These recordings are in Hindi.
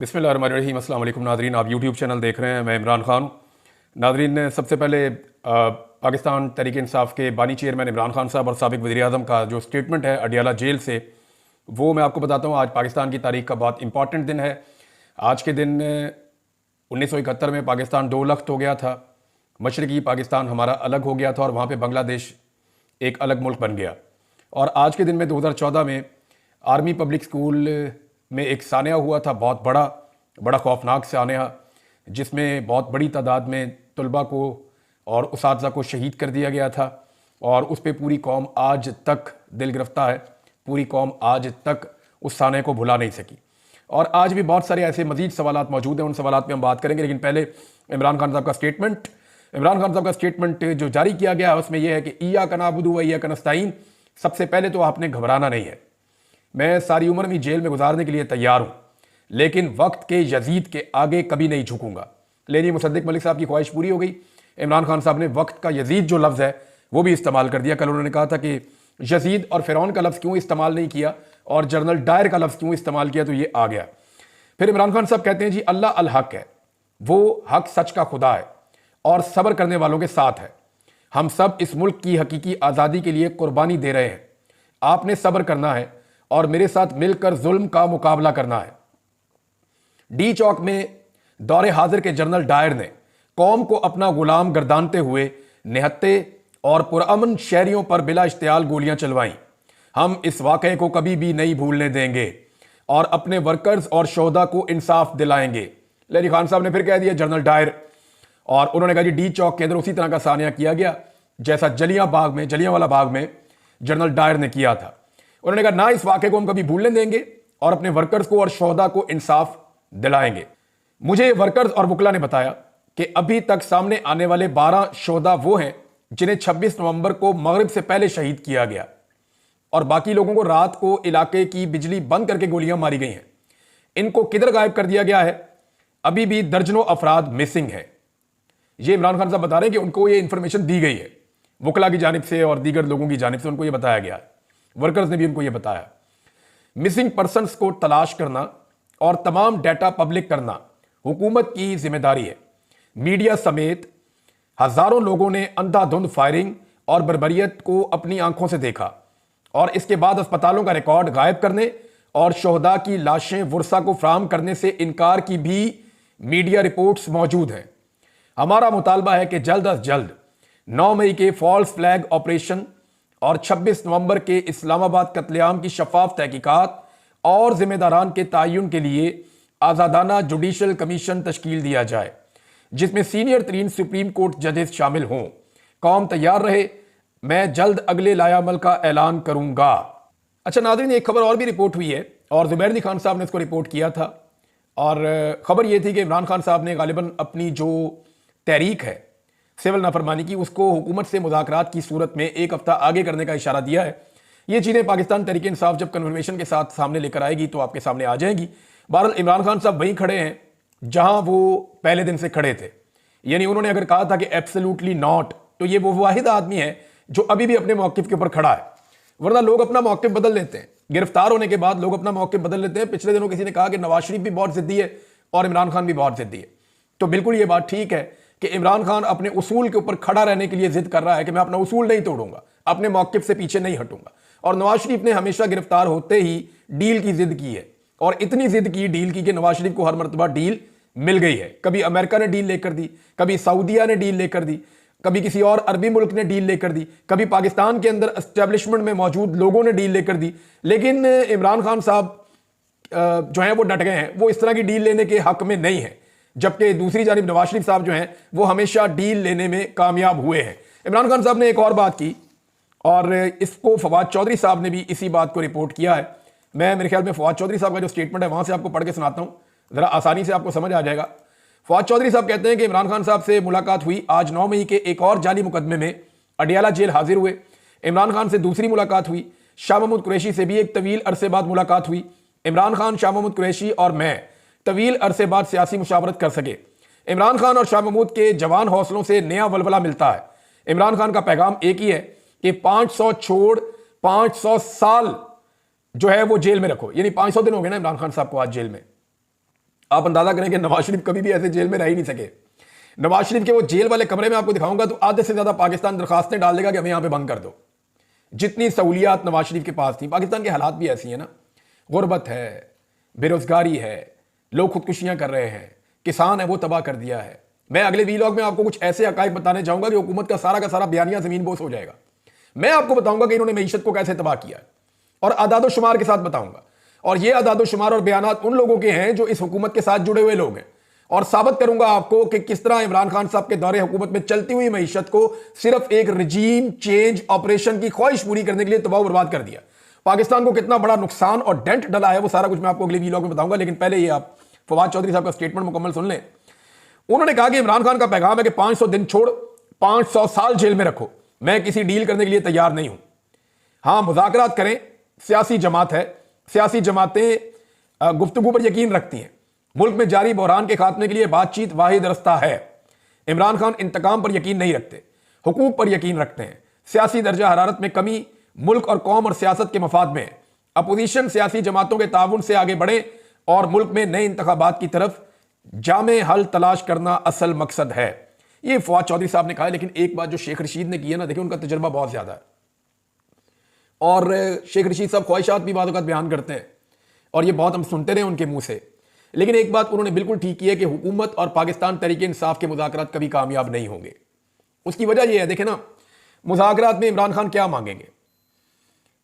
बिस्मिल्लाहिर्रहमानिर्रहीम। अस्सलाम वालेकुम नादरीन, आप यूट्यूब चैनल देख रहे हैं। मैं इमरान खान हूँ। नादरीन, सबसे पहले पाकिस्तान तहरीक इंसाफ के बानी चेयरमैन इमरान खान साहब और साबिक वज़ीर आज़म का जो स्टेटमेंट है अडियाला जेल से, वो मैं आपको बताता हूँ। आज पाकिस्तान की तारीख का बहुत इंपॉर्टेंट दिन है। आज के दिन 1971 में पाकिस्तान दो लख्त हो गया था। मशरक़ी पाकिस्तान हमारा अलग हो गया था और वहाँ पर बांग्लादेश एक अलग मुल्क बन गया। और आज के दिन में 2014 में आर्मी पब्लिक स्कूल में एक सानिया हुआ था, बहुत बड़ा खौफनाक सानिया, जिसमें बहुत बड़ी तादाद में तलबा को और उसातिज़ा को शहीद कर दिया गया था। और उस पर पूरी कौम आज तक दिल गिरफ्तार है। पूरी कौम आज तक उस सानिया को भुला नहीं सकी। और आज भी बहुत सारे ऐसे मजीद सवालात मौजूद हैं, उन सवालात में हम बात करेंगे। लेकिन पहले इमरान खान साहब का स्टेटमेंट जो जारी किया गया है उसमें यह है कि इय्याका नअबुदु व इय्याका नस्तईन। सबसे पहले तो आपने घबराना नहीं है। मैं सारी उम्र भी जेल में गुजारने के लिए तैयार हूँ, लेकिन वक्त के यजीद के आगे कभी नहीं झुकूंगा। लेनी मुसद्दिक मलिक साहब की ख्वाहिश पूरी हो गई। इमरान खान साहब ने वक्त का यजीद जो लफ्ज़ है वो भी इस्तेमाल कर दिया। कल उन्होंने कहा था कि यजीद और फ़िरौन का लफ्ज़ क्यों इस्तेमाल नहीं किया और जनरल डायर का लफ्ज़ क्यों इस्तेमाल किया, तो ये आ गया। फिर इमरान खान साहब कहते हैं जी अल्लाह अल हक है, वो हक सच का खुदा है और सब्र करने वालों के साथ है। हम सब इस मुल्क की हकीकी आज़ादी के लिए कुर्बानी दे रहे हैं। आपने सब्र करना है और मेरे साथ मिलकर जुल्म का मुकाबला करना है। डी चौक में दौरे हाजिर के जनरल डायर ने कौम को अपना गुलाम गर्दानते हुए निहत्ते और पुरअमन शहरियों पर बिला इश्तियाल गोलियां चलवाईं। हम इस वाक़े को कभी भी नहीं भूलने देंगे और अपने वर्कर्स और शोहदा को इंसाफ दिलाएंगे। लेनी खान साहब ने फिर कह दिया जनरल डायर। और उन्होंने कहा जी डी चौक के अंदर उसी तरह का सानिया किया गया जैसा जलियांवाला बाग में जनरल डायर ने किया था। उन्होंने कहा ना इस वाक़े को हम कभी भूलने देंगे और अपने वर्कर्स को और शोहदा को इंसाफ दिलाएंगे। मुझे वर्कर्स और वकला ने बताया कि अभी तक सामने आने वाले 12 शोहदा वो हैं जिन्हें 26 नवंबर को मगरिब से पहले शहीद किया गया और बाकी लोगों को रात को इलाके की बिजली बंद करके गोलियां मारी गई हैं। इनको किधर गायब कर दिया गया है? अभी भी दर्जनों अफराद मिसिंग हैं। ये इमरान खान साहब बता रहे हैं कि उनको ये इंफॉर्मेशन दी गई है वकला की जानिब से और दीगर लोगों की जानिब से, उनको ये बताया गया है। वर्कर्स ने भी उनको ये बताया। मिसिंग पर्सनस को तलाश करना और तमाम डाटा पब्लिक करना हुकूमत की जिम्मेदारी है। मीडिया समेत हजारों लोगों ने अंधाधुंध फायरिंग और बर्बरियत को अपनी आंखों से देखा और इसके बाद अस्पतालों का रिकॉर्ड गायब करने और शोहदा की लाशें वर्सा को फराहम करने से इनकार की भी मीडिया रिपोर्ट्स मौजूद हैं। हमारा मुतालबा है कि जल्द अज जल्द 9 मई के फॉल्स फ्लैग ऑपरेशन और 26 नवंबर के इस्लामाबाद कत्लेआम की शफाफ तहकीकात और जिम्मेदारान के तयन के लिए आज़ादाना जुडिशल कमीशन तश्कील दिया जाए जिसमें सीनियर तरीन सुप्रीम कोर्ट जजेस शामिल हों। कौम तैयार रहे, मैं जल्द अगले लायामल का ऐलान करूंगा। अच्छा नाज़रीन, एक खबर और भी रिपोर्ट हुई है और ज़ुबैर अली खान साहब ने इसको रिपोर्ट किया था। और ख़बर यह थी कि इमरान खान साहब ने गालिबन अपनी जो तहरीक है सिविल नाफरमानी की, उसको हुकूमत से मुज़ाकरात की सूरत में एक हफ्ता आगे करने का इशारा दिया है। ये चीज़ें पाकिस्तान तहरीक इंसाफ जब कन्फर्मेशन के साथ सामने लेकर आएगी तो आपके सामने आ जाएंगी। बहरहाल इमरान खान साहब वहीं खड़े हैं जहां वो पहले दिन से खड़े थे। यानी उन्होंने अगर कहा था कि एब्सोल्युटली नॉट, तो ये वो वाहिद आदमी है जो अभी भी अपने मौक़िफ़ के ऊपर खड़ा है। वरना लोग अपना मौक़िफ़ बदल लेते हैं, गिरफ्तार होने के बाद लोग अपना मौक़िफ़ बदल लेते हैं। पिछले दिनों किसी ने कहा कि नवाज शरीफ भी बहुत ज़िद्दी है और इमरान खान भी बहुत ज़िद्दी है। तो बिल्कुल ये बात ठीक है कि इमरान खान अपने उसूल के ऊपर खड़ा रहने के लिए जिद कर रहा है कि मैं अपना उसूल नहीं तोड़ूंगा, अपने मौक़िफ़ से पीछे नहीं हटूंगा। और नवाज शरीफ ने हमेशा गिरफ्तार होते ही डील की जिद की है और इतनी जिद की डील की कि नवाज शरीफ को हर मरतबा डील मिल गई है। कभी अमेरिका ने डील लेकर दी, कभी सऊदिया ने डील लेकर दी, कभी किसी और अरबी मुल्क ने डील लेकर दी, कभी पाकिस्तान के अंदर एस्टेब्लिशमेंट में मौजूद लोगों ने डील लेकर दी। लेकिन इमरान खान साहब जो हैं वो डट गए हैं, वो इस तरह की डील लेने के हक में नहीं है। जबकि दूसरी जानिब नवाज शरीफ साहब जो हैं वो हमेशा डील लेने में कामयाब हुए हैं। इमरान खान साहब ने एक और बात की और इसको फवाद चौधरी साहब ने भी इसी बात को रिपोर्ट किया है। मैं मेरे ख्याल में फवाद चौधरी साहब का जो स्टेटमेंट है वहां से आपको पढ़ के सुनाता हूं, जरा आसानी से आपको समझ आ जाएगा। फवाद चौधरी साहब कहते हैं कि इमरान खान साहब से मुलाकात हुई आज 9 मई के एक और जाली मुकदमे में अडियाला जेल हाजिर हुए। इमरान खान से दूसरी मुलाकात हुई। शाह महमूद कुरैशी से भी एक तवील अरसे बाद मुलाकात हुई। इमरान खान, शाह महमूद कुरैशी और मैं तवील अरसे बाद सियासी मुशावरत कर सके। इमरान खान और शाह महमूद के जवान हौसलों से नया वलवला मिलता है। इमरान खान का पैगाम एक ही है कि 500 छोड़ 500 साल जो है वो जेल में रखो। यानी 500 दिन हो गए ना इमरान खान साहब को आज जेल में। आप अंदाजा करें कि नवाज शरीफ कभी भी ऐसे जेल में रह ही नहीं सके। नवाज शरीफ के वो जेल वाले कमरे में आपको दिखाऊंगा तो आधे से ज्यादा पाकिस्तान दरखास्तें डाल देगा कि हमें यहां पे बंद कर दो। जितनी सहूलियात नवाज शरीफ के पास थी। पाकिस्तान के हालात भी ऐसी है ना, गुर्बत है, बेरोजगारी है, लोग खुदकुशियां कर रहे हैं, किसान है वो तबाह कर दिया है। मैं अगले वीलॉग में आपको कुछ ऐसे हकायक बताने जाऊंगा कि हुकूमत का सारा बयानिया जमीन बोस हो जाएगा। मैं आपको बताऊंगा कि इन्होंने मईशत को कैसे तबाह किया और आदादो शुमार के साथ बताऊंगा। और ये आदादो शुमार और बयानात उन लोगों के हैं जो इस हुकूमत के साथ जुड़े हुए लोग हैं। और साबित करूंगा आपको कि किस तरह इमरान खान साहब के दौरे हुकूमत में चलती हुई मईशत को सिर्फ एक रजीम चेंज ऑपरेशन की ख्वाहिश पूरी करने के लिए तबाह बर्बाद कर दिया। पाकिस्तान को कितना बड़ा नुकसान और डेंट डला है वो सारा कुछ मैं आपको अगले वीलॉग में बताऊंगा। लेकिन पहले ये आप फवाद चौधरी साहब का स्टेटमेंट मुकम्मल सुन लें। उन्होंने कहा कि इमरान खान का पैगाम है कि 500 दिन छोड़ 500 साल जेल में रखो, मैं किसी डील करने के लिए तैयार नहीं हूं। हां, मुज़ाकरात करें, सियासी जमात है, सियासी जमातें गुफ्तगू पर यकीन रखती हैं। मुल्क में जारी बहरान के खात्मे के लिए बातचीत वाहिद रास्ता है। इमरान खान इंतकाम पर यकीन नहीं रखते, हुकूक पर यकीन रखते हैं। सियासी दर्जा हरारत में कमी मुल्क और कौम और सियासत के मफाद में है। अपोजिशन सियासी जमातों के ताउन से आगे बढ़े और मुल्क में नए इंतखाबात की तरफ जामे हल तलाश करना असल मकसद है। ये फवाद चौधरी साहब ने कहा है। लेकिन एक बात जो शेख रशीद ने की है ना, देखिए उनका तजर्बा बहुत ज्यादा है और शेख रशीद साहब ख्वाहिशात भी बाद बयान करते हैं और ये बहुत हम सुनते रहे उनके मुंह से। लेकिन एक बात उन्होंने बिल्कुल ठीक की है कि हुकूमत और पाकिस्तान तहरीक इंसाफ के मुज़ाकरात कभी कामयाब नहीं होंगे। उसकी वजह यह है, देखें ना, मुज़ाकरात में इमरान खान क्या मांगेंगे?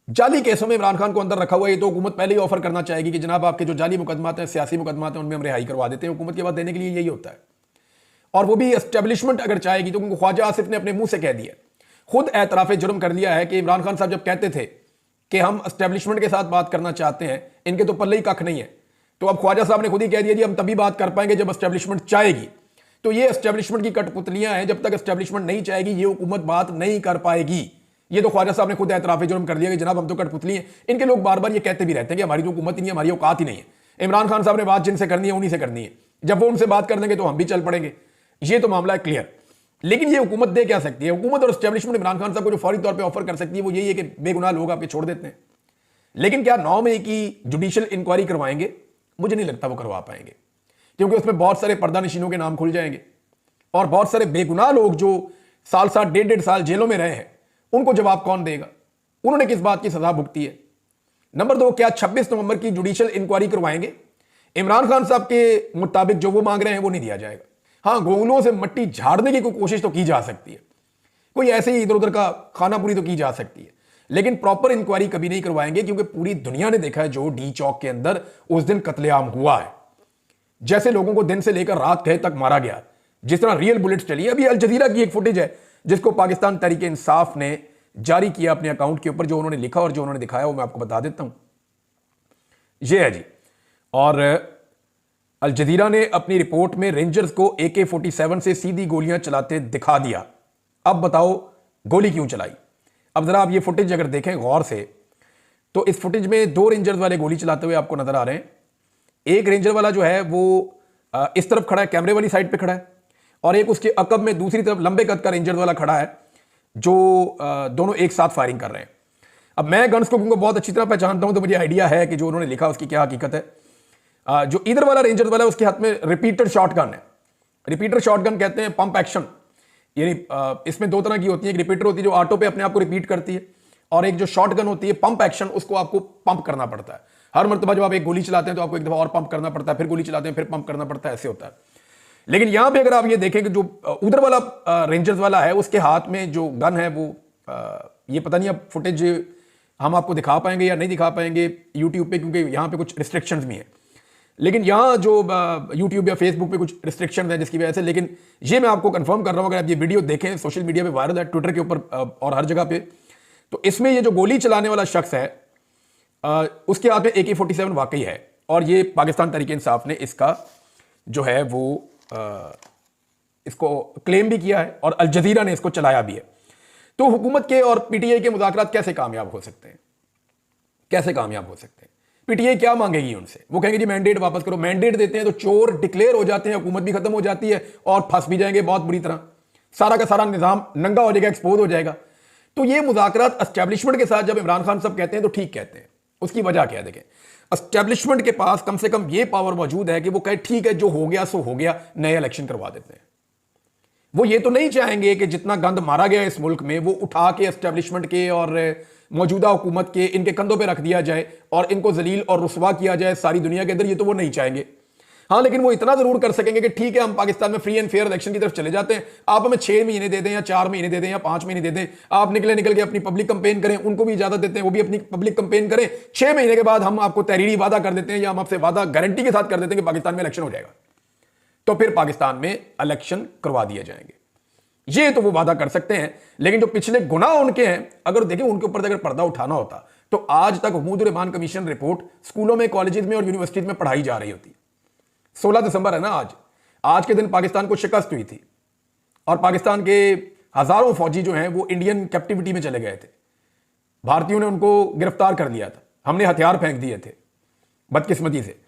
जाली केसों में इमरान खान को अंदर रखा हुआ है। ये तो हुकूमत पहले ही ऑफर करना चाहेगी कि जनाब आपके जो जाली मुकदमात हैं, सियासी मुकदमात हैं, उनमें हम रिहाई करवा देते हैं। हुकूमत के बाद देने के लिए यही होता है। और वो भी एस्टेब्लिशमेंट अगर चाहेगी तो, उनको ख्वाजा आसिफ ने अपने मुंह से कह दिया, खुद एतराफ़ जुर्म कर लिया है कि इमरान खान साहब जब कहते थे कि हम एस्टेब्लिशमेंट के साथ बात करना चाहते हैं, इनके तो पल्ले ही कख नहीं है, तो अब ख्वाजा साहब ने खुद ही कह दिया जी हम तभी बात कर पाएंगे जब एस्टेब्लिशमेंट चाहेगी। तो ये एस्टेब्लिशमेंट की कठपुतलियां हैं, जब तक एस्टेब्लिशमेंट नहीं चाहेगी ये हुकूमत बात नहीं कर पाएगी। ये तो ख्वाजा साहब ने खुद एतराफ़ जुर्म कर दिया कि जनाब हम तो कठपुतली हैं। इनके लोग बार बार ये कहते भी रहते हैं कि हमारी तो हुकूमत ही नहीं है, हमारी औकात ही नहीं है। इमरान खान साहब ने बात जिनसे करनी है उन्हीं से करनी है, जब वो उनसे बात कर देंगे तो हम भी चल पड़ेंगे। ये तो मामला है क्लियर। लेकिन ये हुकूमत दे क्या सकती है? हुकूमत और एस्टेब्लिशमेंट इमरान खान साहब को जो फौरी तौर पर ऑफर कर सकती है वो यही है कि बेगुनाह लोग आपके छोड़ देते हैं। लेकिन क्या 9 मई की जुडिशियल इंक्वायरी करवाएंगे? मुझे नहीं लगता वो करवा पाएंगे, क्योंकि उसमें बहुत सारे पर्दानशीनों के नाम खुल जाएंगे और बहुत सारे बेगुनाह लोग जो साल 1.5 साल जेलों में रहे हैं उनको जवाब कौन देगा? उन्होंने किस बात की सजा भुगती है? नंबर 2, क्या 26 नवंबर की जुडिशियल इंक्वायरी करवाएंगे? इमरान खान साहब के मुताबिक जो वो मांग रहे हैं वो नहीं दिया जाएगा। हां, गोंगलों से मट्टी झाड़ने की कोई कोशिश तो की जा सकती है, कोई ऐसे ही इधर उधर का खाना पूरी तो की जा सकती है, लेकिन प्रॉपर इंक्वायरी कभी नहीं करवाएंगे। क्योंकि पूरी दुनिया ने देखा है जो डी चौक के अंदर उस दिन कत्लेआम हुआ है, जैसे लोगों को दिन से लेकर रात कहे तक मारा गया, जिस तरह रियल बुलेट्स चली। अभी अल जजीरा की एक फुटेज है जिसको पाकिस्तान तहरीक इंसाफ ने जारी किया अपने अकाउंट के ऊपर, जो उन्होंने लिखा और जो उन्होंने दिखाया वो मैं आपको बता देता हूं। ये है जी। और अल जजीरा ने अपनी रिपोर्ट में रेंजर्स को AK-47 से सीधी गोलियां चलाते दिखा दिया। अब बताओ गोली क्यों चलाई? अब जरा आप ये फुटेज अगर देखें गौर से तो इस फुटेज में 2 रेंजर्स वाले गोली चलाते हुए आपको नजर आ रहे हैं। एक रेंजर वाला जो है वो इस तरफ खड़ा है, कैमरे वाली साइड पे खड़ा है, और एक उसके अकब में दूसरी तरफ लंबे कद का रेंजर वाला खड़ा है, जो दोनों एक साथ फायरिंग कर रहे हैं। अब मैं गन्स को बहुत अच्छी तरह पहचानता हूं, तो मुझे आइडिया है कि जो उन्होंने लिखा उसकी क्या हकीकत है। जो इधर वाला रेंजर वाला है उसके हाथ में रिपीटर शॉटगन है। रिपीटर शॉटगन कहते हैं पंप एक्शन, यानी इसमें 2 तरह की होती है। एक रिपीटर होती है जो ऑटो पे अपने आप को रिपीट करती है, और एक जो शॉटगन होती है पंप एक्शन, उसको आपको पंप करना पड़ता है। हर मर्तबा जब आप एक गोली चलाते हैं तो आपको एक दफा और पंप करना पड़ता है, फिर गोली चलाते हैं फिर पंप करना पड़ता है, ऐसे होता है। लेकिन यहां पे अगर आप ये देखें कि जो उधर वाला रेंजर्स वाला है उसके हाथ में जो गन है वो ये पता नहीं अब फुटेज हम आपको दिखा पाएंगे या नहीं दिखा पाएंगे यूट्यूब पे, क्योंकि यहां पे कुछ रिस्ट्रिक्शंस भी हैं। लेकिन यहां जो यूट्यूब या फेसबुक पे कुछ रिस्ट्रिक्शंस हैं जिसकी वजह से, लेकिन ये मैं आपको कंफर्म कर रहा हूं, अगर आप ये वीडियो देखें सोशल मीडिया पे वायरल है, ट्विटर के ऊपर और हर जगह पे, तो इसमें ये जो गोली चलाने वाला शख्स है उसके हाथ में AK-47 वाकई है, और ये पाकिस्तान तहरीक इंसाफ ने इसका जो है वो इसको क्लेम भी किया है और अल जजीरा ने इसको चलाया भी है। तो हुकूमत के और PTI के मुज़ाकरात कैसे कामयाब हो सकते हैं? कैसे कामयाब हो सकते हैं? PTI क्या मांगेगी उनसे? वो कहेंगे जी मैंडेट वापस करो। मैंडेट देते हैं तो चोर डिक्लेयर हो जाते हैं, हुकूमत भी खत्म हो जाती है और फंस भी जाएंगे बहुत बुरी तरह, सारा का सारा निजाम नंगा हो जाएगा, एक्सपोज हो जाएगा। तो ये मुज़ाकरात एस्टेब्लिशमेंट के साथ जब इमरान खान साहब कहते हैं तो ठीक कहते हैं। उसकी वजह क्या है? देखें, एस्टेब्लिशमेंट के पास कम से कम यह पावर मौजूद है कि वो कहे ठीक है जो हो गया सो हो गया, नए इलेक्शन करवा देते हैं। वो ये तो नहीं चाहेंगे कि जितना गंद मारा गया इस मुल्क में वो उठा के एस्टेब्लिशमेंट के और मौजूदा हुकूमत के इनके कंधों पे रख दिया जाए और इनको जलील और रुसवा किया जाए सारी दुनिया के अंदर, ये तो वो नहीं चाहेंगे। हाँ, लेकिन वो इतना जरूर कर सकेंगे कि ठीक है हम पाकिस्तान में फ्री एंड फेयर इलेक्शन की तरफ चले जाते हैं, आप हमें 6 महीने दे दें या 4 महीने दे दें या 5 महीने दे दें, आप निकल के अपनी पब्लिक कंपेन करें, उनको भी इजाजत देते हैं वो भी अपनी पब्लिक कंपेन करें, 6 महीने के बाद हम आपको तहरीरी वादा कर देते हैं या हम आपसे वादा गारंटी के साथ कर देते हैं कि पाकिस्तान में इलेक्शन हो जाएगा, तो फिर पाकिस्तान में इलेक्शन करवा दिए जाएंगे। ये तो वो वादा कर सकते हैं, लेकिन जो पिछले गुनाह उनके हैं, अगर देखें उनके ऊपर अगर पर्दा उठाना होता तो आज तक हुकूमत-उर-रहमान कमीशन रिपोर्ट स्कूलों में, कॉलेजेस में और यूनिवर्सिटीज में पढ़ाई जा रही होती। 16 दिसंबर है ना आज के दिन पाकिस्तान को शिकस्त हुई थी और पाकिस्तान के हजारों फौजी जो हैं वो इंडियन कैप्टिविटी में चले गए थे। भारतीयों ने उनको गिरफ्तार कर लिया था, हमने हथियार फेंक दिए थे बदकिस्मती से,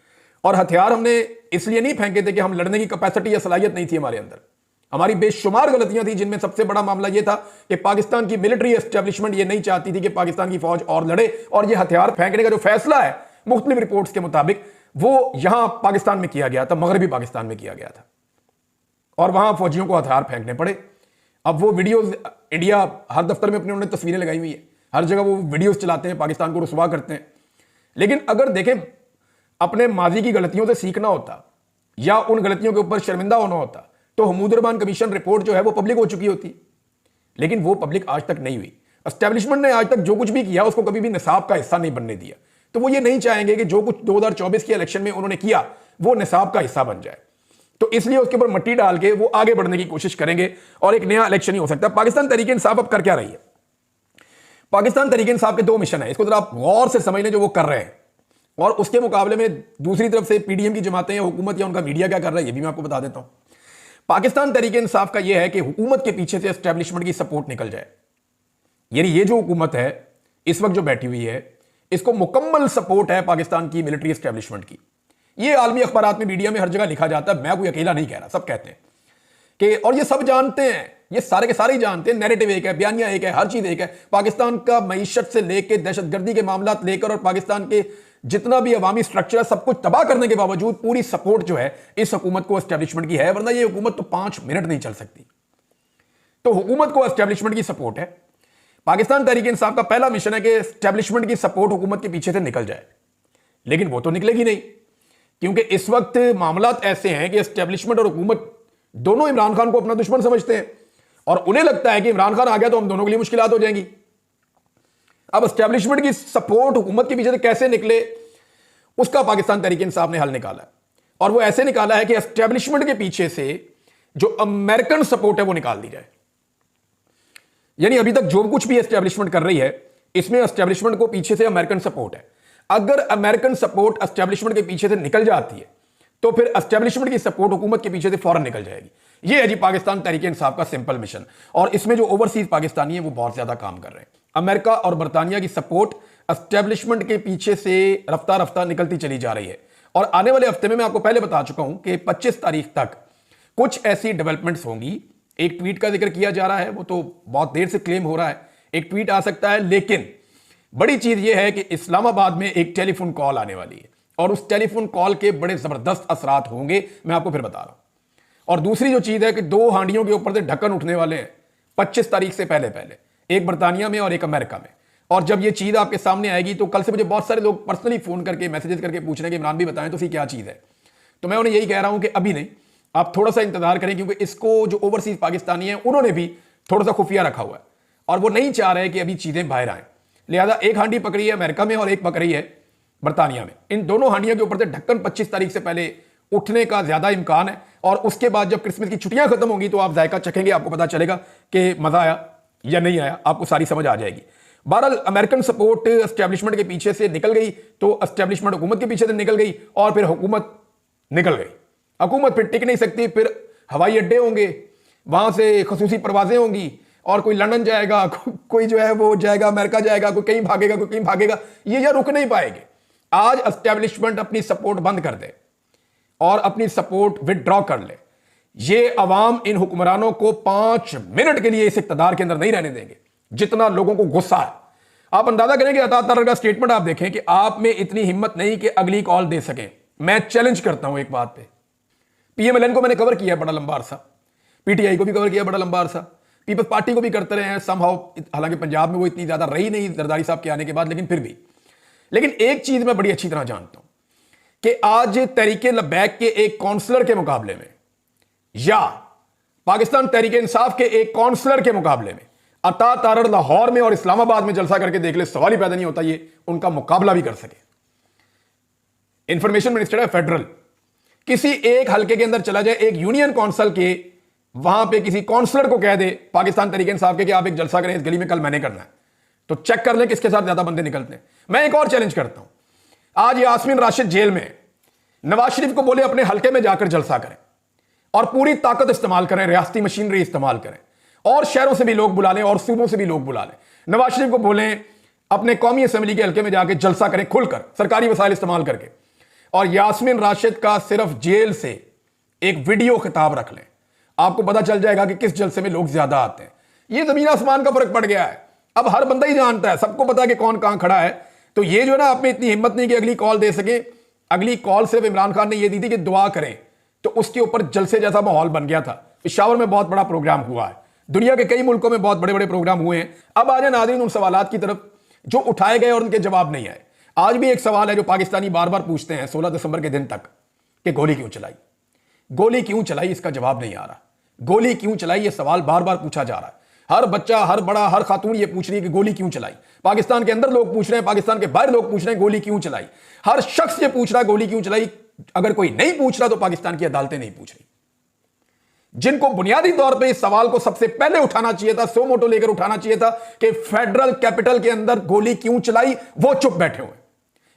और हथियार हमने इसलिए नहीं फेंके थे कि हम लड़ने की कैपेसिटी या सलाहियत नहीं थी हमारे अंदर, हमारी बेशुमार गलतियां थी, जिनमें सबसे बड़ा मामला यह था कि पाकिस्तान की मिलिट्री एस्टेब्लिशमेंट ये नहीं चाहती थी कि पाकिस्तान की फौज और लड़े, और यह हथियार फेंकने का जो फैसला है मुख्तलिफ रिपोर्ट्स के मुताबिक वो यहां पाकिस्तान में किया गया था, मगरबी पाकिस्तान में किया गया था, और वहां फौजियों को हथियार फेंकने पड़े। अब वो वीडियोस इंडिया हर दफ्तर में अपने उन्होंने तस्वीरें लगाई हुई है, हर जगह वो वीडियोस चलाते हैं, पाकिस्तान को रुसवा करते हैं। लेकिन अगर देखें अपने माजी की गलतियों से सीखना होता या उन गलतियों के ऊपर शर्मिंदा होना होता तो हुकूमत-उर-रहमान कमीशन रिपोर्ट जो है वो पब्लिक हो चुकी होती, लेकिन वो पब्लिक आज तक नहीं हुई। एस्टेब्लिशमेंट ने आज तक जो कुछ भी किया उसको कभी भी निसाब का हिस्सा नहीं बनने दिया, तो वो ये नहीं चाहेंगे कि जो कुछ 2024 के इलेक्शन में उन्होंने किया वो निसाब का हिस्सा बन जाए, तो इसलिए उसके ऊपर मट्टी डाल के वो आगे बढ़ने की कोशिश करेंगे और एक नया इलेक्शन ही हो सकता है। पाकिस्तान तहरीक इंसाफ अब कर क्या रही है? पाकिस्तान तहरीक इंसाफ के 2 मिशन है, इसको जरा आप गौर से समझ लें जो वो कर रहे हैं, और उसके मुकाबले में दूसरी तरफ से पीडीएम की जमातें या हुकूमत या उनका मीडिया क्या कर रहा है ये भी मैं आपको बता देता हूं। पाकिस्तान तहरीक इंसाफ का यह है कि हुकूमत के पीछे से एस्टेब्लिशमेंट की सपोर्ट निकल जाए, यानी ये जो हुकूमत है इस वक्त जो बैठी हुई है इसको मुकम्मल सपोर्ट है पाकिस्तान की मिलिट्री एस्टेब्लिशमेंट की। ये आलमी अखबारात में, मीडिया में हर जगह लिखा जाता है, मैं कोई अकेला नहीं कह रहा, सब कहते हैं कि, और ये सब जानते हैं, ये सारे के सारे ही जानते हैं, नैरेटिव एक है, बयानिया एक है, हर चीज एक है। पाकिस्तान का मईशत से लेकर दहशतगर्दी के मामला लेकर और पाकिस्तान के जितना भी अवामी स्ट्रक्चर है सब कुछ तबाह करने के बावजूद पूरी सपोर्ट जो है इस हुकूमत को एस्टेब्लिशमेंट की है, वरना ये हुकूमत तो 5 मिनट नहीं चल सकती। तो हुकूमत को एस्टेब्लिशमेंट की सपोर्ट है। पाकिस्तान तहरीक इंसाफ का पहला मिशन है कि एस्टेब्लिशमेंट की सपोर्ट हुकूमत के पीछे से निकल जाए, लेकिन वो तो निकलेगी नहीं, क्योंकि इस वक्त मामला ऐसे हैं कि एस्टेब्लिशमेंट और हुकूमत दोनों इमरान खान को अपना दुश्मन समझते हैं और उन्हें लगता है कि इमरान खान आ गया तो हम दोनों के लिए मुश्किलात हो जाएंगी। अब एस्टेब्लिशमेंट की सपोर्ट हुकूमत के पीछे से कैसे निकले उसका पाकिस्तान तहरीक इंसाफ ने हल निकाला है, और वो ऐसे निकाला है कि एस्टेब्लिशमेंट के पीछे से जो अमेरिकन सपोर्ट है वो निकाल दी जाए। यानी अभी तक जो कुछ भी एस्टेब्लिशमेंट कर रही है इसमें एस्टेब्लिशमेंट को पीछे से अमेरिकन सपोर्ट है। अगर अमेरिकन सपोर्ट एस्टेब्लिशमेंट के पीछे से निकल जाती है तो फिर एस्टेब्लिशमेंट की सपोर्ट हुकूमत के पीछे से फौरन निकल जाएगी। यह है जी पाकिस्तान तहरीक इंसाफ का सिंपल मिशन, और इसमें जो ओवरसीज पाकिस्तानी है वो बहुत ज्यादा काम कर रहे हैं। अमेरिका और बरतानिया की सपोर्ट एस्टेब्लिशमेंट के पीछे से रफ्ता रफ्ता निकलती चली जा रही है, और आने वाले हफ्ते में मैं आपको पहले बता चुका हूं कि 25 तारीख तक कुछ ऐसी डेवलपमेंट्स होंगी। एक ट्वीट का जिक्र किया जा रहा है, वो तो बहुत देर से क्लेम हो रहा है, एक ट्वीट आ सकता है, लेकिन बड़ी चीज यह है कि इस्लामाबाद में एक टेलीफोन कॉल आने वाली है और उस टेलीफोन कॉल के बड़े जबरदस्त असरात होंगे, मैं आपको फिर बता रहा हूं। और दूसरी जो चीज है कि 2 हांडियों के ऊपर से ढक्कन उठने वाले हैं 25 तारीख से पहले पहले, एक बरतानिया में और एक अमेरिका में। और जब ये चीज आपके सामने आएगी तो कल से मुझे बहुत सारे लोग पर्सनली फोन करके मैसेजेस करके पूछ रहे हैं कि इमरान भी बताएं तो सी क्या चीज है, तो मैं उन्हें यही कह रहा हूं कि अभी नहीं, आप थोड़ा सा इंतजार करें, क्योंकि इसको जो ओवरसीज पाकिस्तानी है उन्होंने भी थोड़ा सा खुफिया रखा हुआ है और वो नहीं चाह रहे कि अभी चीजें बाहर आए। लिहाजा एक हांडी पकड़ी है अमेरिका में और एक पकड़ी है बरतानिया में। इन दोनों हांडियों के ऊपर से ढक्कन 25 तारीख से पहले उठने का ज्यादा इम्कान है, और उसके बाद जब क्रिसमस की छुट्टियां खत्म होंगी तो आप जायका चखेंगे, आपको पता चलेगा कि मजा आया या नहीं आया, आपको सारी समझ आ जाएगी। बहरहाल अमेरिकन सपोर्ट एस्टेब्लिशमेंट के पीछे से निकल गई तो एस्टेब्लिशमेंट हुकूमत के पीछे से निकल गई और फिर हुकूमत निकल गई। हुकूमत फिर टिक नहीं सकती, फिर हवाई अड्डे होंगे, वहां से खसूसी परवाजें होंगी, और कोई लंदन जाएगा, कोई जो है वो जाएगा अमेरिका जाएगा, कोई कहीं भागेगा, कोई कहीं भागेगा, ये यह रुक नहीं पाएंगे। आज एस्टेब्लिशमेंट अपनी सपोर्ट बंद कर दे और अपनी सपोर्ट विदड्रॉ कर ले, ये अवाम इन हुक्मरानों को 5 मिनट के लिए इस इक्तदार के अंदर नहीं रहने देंगे। जितना लोगों को गुस्सा है, आप अंदाजा करें कि अता तारड़ का स्टेटमेंट आप देखें कि आप में इतनी हिम्मत नहीं कि अगली कॉल दे सकें। मैं चैलेंज करता हूं एक बात पे, पीएमएलएन को मैंने कवर किया बड़ा लंबा अरसा, पीटीआई को भी कवर किया बड़ा लंबा अरसा, पीपल्स पार्टी को भी करते रहे हैं समहाउ, हालांकि पंजाब में वो इतनी ज्यादा रही नहीं जरदारी साहब के आने के बाद, लेकिन फिर भी। लेकिन एक चीज मैं बड़ी अच्छी तरह जानता हूं कि आज तहरीके लबैक के एक काउंसलर के मुकाबले में या पाकिस्तान तहरीके इंसाफ के एक काउंसलर के मुकाबले में अता तारड़ लाहौर में और इस्लामाबाद में जलसा करके देख ले, सवाल ही पैदा नहीं होता ये उनका मुकाबला भी कर सके। इंफॉर्मेशन मिनिस्टर है फेडरल, किसी एक हलके के अंदर चला जाए, एक यूनियन काउंसिल के वहां पे किसी काउंसलर को कह दे पाकिस्तान तहरीके इंसाफ के कि आप एक जलसा करें इस गली में, कल मैंने करना है, तो चेक कर ले किसके साथ ज्यादा बंदे निकलते हैं। मैं एक और चैलेंज करता हूं, आज यास्मीन राशिद जेल में, नवाज शरीफ को बोले अपने हलके में जाकर जलसा करें और पूरी ताकत इस्तेमाल करें, रियासती मशीनरी इस्तेमाल करें और शहरों से भी लोग बुला लें और सूबों से भी लोग बुला लें। नवाज शरीफ को बोलें अपने कौमी असेंबली के हलके में जाकर जलसा करें खुलकर, सरकारी वसाइल इस्तेमाल करके, और यास्मीन राशिद का सिर्फ जेल से एक वीडियो खिताब रख लें, आपको पता चल जाएगा कि किस जलसे में लोग ज्यादा आते हैं। यह जमीन आसमान का फर्क पड़ गया है, अब हर बंदा ही जानता है, सबको पता है कि कौन कहां खड़ा है। तो ये जो है ना, आप में इतनी हिम्मत नहीं कि अगली कॉल दे सके। अगली कॉल सिर्फ इमरान खान ने यह दी थी कि दुआ करें, तो उसके ऊपर जलसे जैसा माहौल बन गया था। पेशावर में बहुत बड़ा प्रोग्राम हुआ है, दुनिया के कई मुल्कों में बहुत बड़े बड़े प्रोग्राम हुए हैं। अब आ जाए नाज़रीन उन सवालात की तरफ जो उठाए गए और उनके जवाब नहीं आए। आज भी एक सवाल है जो पाकिस्तानी बार बार पूछते हैं 16 दिसंबर के दिन तक, कि गोली क्यों चलाई, गोली क्यों चलाई, इसका जवाब नहीं आ रहा। गोली क्यों चलाई, यह सवाल बार बार पूछा जा रहा है। हर बच्चा, हर बड़ा, हर खातून ये पूछ रही है कि गोली क्यों चलाई। पाकिस्तान के अंदर लोग पूछ रहे हैं, पाकिस्तान के बाहर लोग पूछ रहे हैं गोली क्यों चलाई। हर शख्स ये पूछ रहा है गोली क्यों चलाई। अगर कोई नहीं पूछ रहा तो पाकिस्तान की अदालतें नहीं पूछ रही। जिनको बुनियादी तौर पे इस सवाल को सबसे पहले उठाना चाहिए था, सो मोटो लेकर उठाना चाहिए था कि फेडरल कैपिटल के अंदर गोली क्यों चलाई, वो चुप बैठे हुए।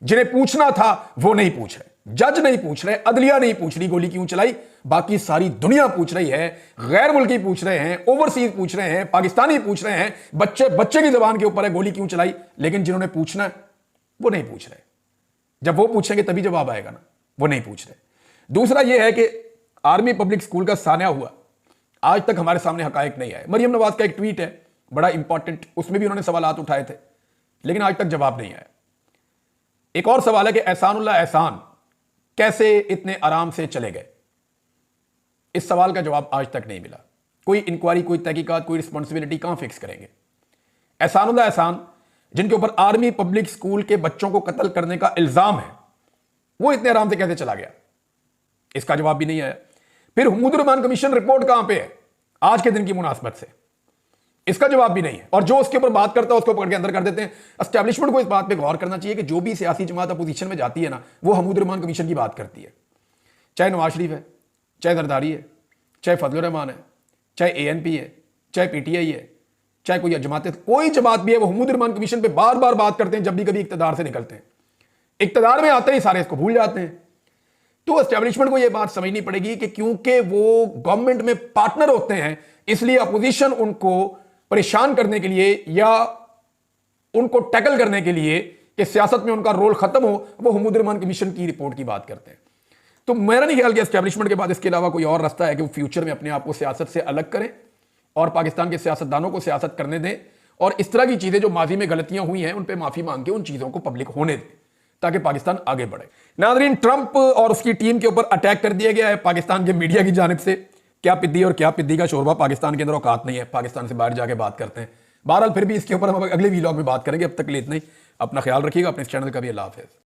जिन्हें पूछना था वो नहीं पूछ रहे, जज नहीं पूछ रहे, अदलिया नहीं पूछ रही गोली क्यों चलाई, बाकी सारी दुनिया पूछ रही है। गैर मुल्की पूछ रहे हैं, ओवरसीज पूछ रहे हैं, पाकिस्तानी पूछ रहे हैं, बच्चे बच्चे की जबान के ऊपर है गोली क्यों चलाई। लेकिन जिन्होंने पूछना है वो नहीं पूछ रहे। जब वो पूछेंगे तभी जवाब आएगा ना, वो नहीं पूछ रहे। दूसरा यह है कि आर्मी पब्लिक स्कूल का सान्या हुआ, आज तक हमारे सामने हकायक नहीं आए। मरियम नवाज का एक ट्वीट है बड़ा इंपॉर्टेंट, उसमें भी उन्होंने सवालात उठाए थे, लेकिन आज तक जवाब नहीं आया। एक और सवाल है कि एहसानुल्लाह एहसान कैसे इतने आराम से चले गए, इस सवाल का जवाब आज तक नहीं मिला। कोई इंक्वायरी, कोई तहकीकात, कोई रिस्पॉन्सिबिलिटी कहां फिक्स करेंगे। एहसानुल्लाह एहसान जिनके ऊपर आर्मी पब्लिक स्कूल के बच्चों को कत्ल करने का इल्जाम है, वो इतने आराम से कैसे चला गया, इसका जवाब भी नहीं आया। फिर हुमूदुर रहमान कमीशन रिपोर्ट कहां पे है आज के दिन की मुनासबत से, इसका जवाब भी नहीं है। और जो उसके ऊपर बात करता है उसको पकड़ के अंदर कर देते हैं। एस्टैब्लिशमेंट को इस बात पे गौर करना चाहिए कि जो भी सियासी जमात अपोजिशन में जाती है ना, वो हुमूदुर रहमान कमीशन की बात करती है। चाहे नवाज शरीफ है, चाहे जरदारी है, चाहे फजलुर रहमान है, चाहे एएनपी है, चाहे पीटीआई है, चाहे कोई जमात, कोई जमात भी है, वो हुमूदुर रहमान कमीशन पे बार बार बात करते हैं जब भी कभी इक्तदार से निकलते हैं। इक्तदार में आते ही सारे इसको भूल जाते हैं। तो एस्टैब्लिशमेंट को यह बात समझनी पड़ेगी कि क्योंकि वो गवर्नमेंट में पार्टनर होते हैं, इसलिए अपोजिशन उनको परेशान करने के लिए या उनको टैकल करने के लिए कि सियासत में उनका रोल खत्म हो, वो हुमूदुर रहमान कमीशन की रिपोर्ट की बात करते हैं। तो मेरा नहीं ख्याल कि एस्टैब्लिशमेंट के बाद इसके अलावा कोई और रास्ता है कि वो फ्यूचर में अपने आप को सियासत से अलग करें और पाकिस्तान के सियासतदानों को सियासत करने दें, और इस तरह की चीजें जो माजी में गलतियां हुई हैं उन पर माफी मांग के उन चीजों को पब्लिक होने दें ताकि पाकिस्तान आगे बढ़े। नाज़रीन, ट्रंप और उसकी टीम के ऊपर अटैक कर दिया गया है पाकिस्तान के मीडिया की जानिब से। क्या पिद्दी और क्या पिद्दी का शोरबा, पाकिस्तान के अंदर औकात नहीं है, पाकिस्तान से बाहर जाके बात करते हैं। बहरहाल फिर भी इसके ऊपर हम अगले वीलॉग में बात करेंगे। अब तक के लिए इतना ही। अपना ख्याल रखिएगा, अपने इस चैनल का भी। अल्लाह हाफ़िज़।